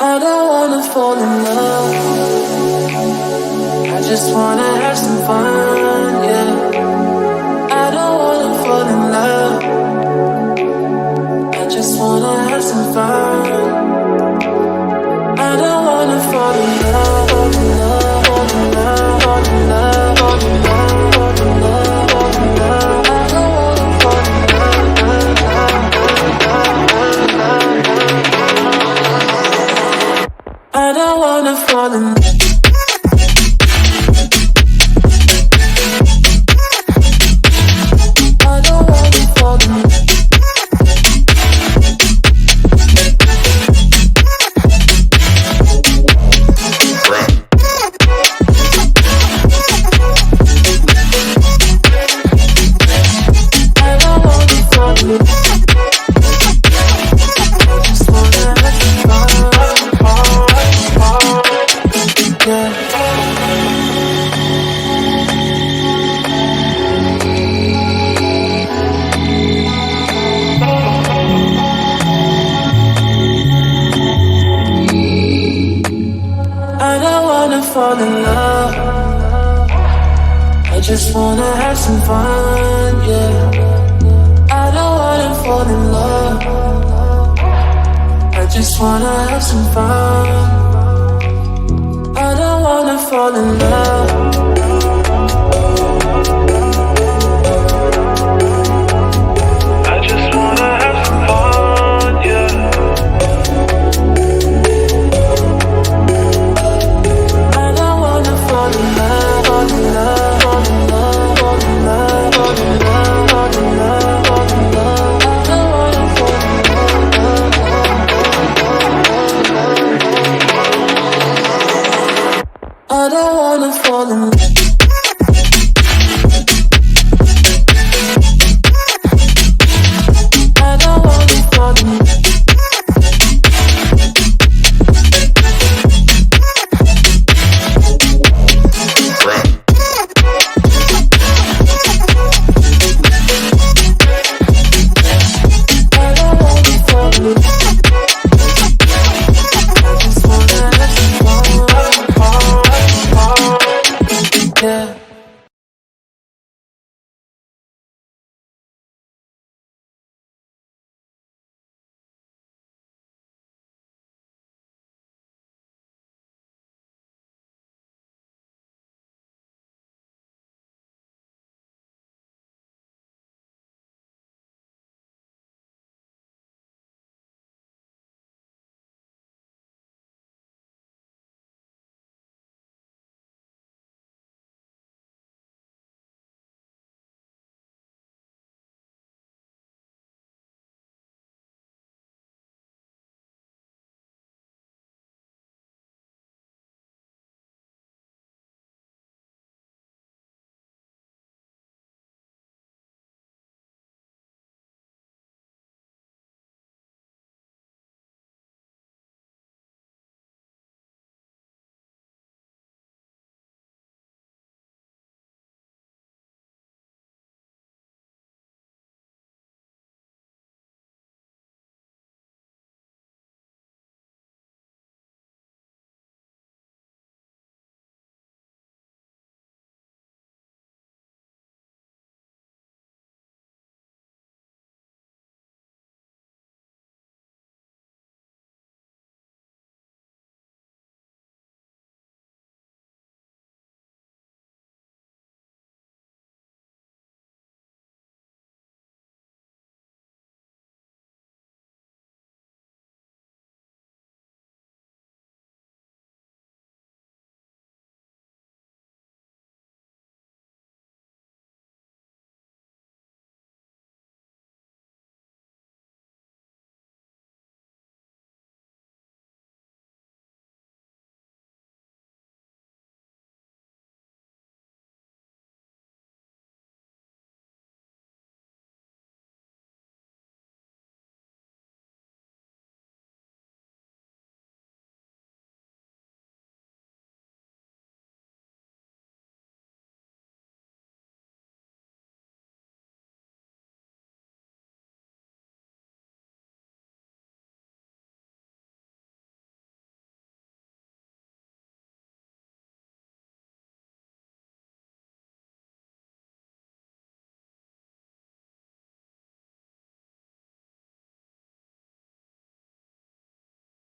I don't wanna fall in love. I just wanna have some fun, yeah. I don't wanna fall in love. I just wanna have some fun. I don't wanna fall in love, fall in love, fall in love, fall in love, fall in love, fall in love, fall in love. I don't wanna fall in love. I don't wanna fall in love. Fall in love. I just wanna have some fun, yeah. I don't wanna fall in love. I just wanna have some fun. I don't wanna fall in love. I just wanna have some fun, yeah. I don't wanna fall in love.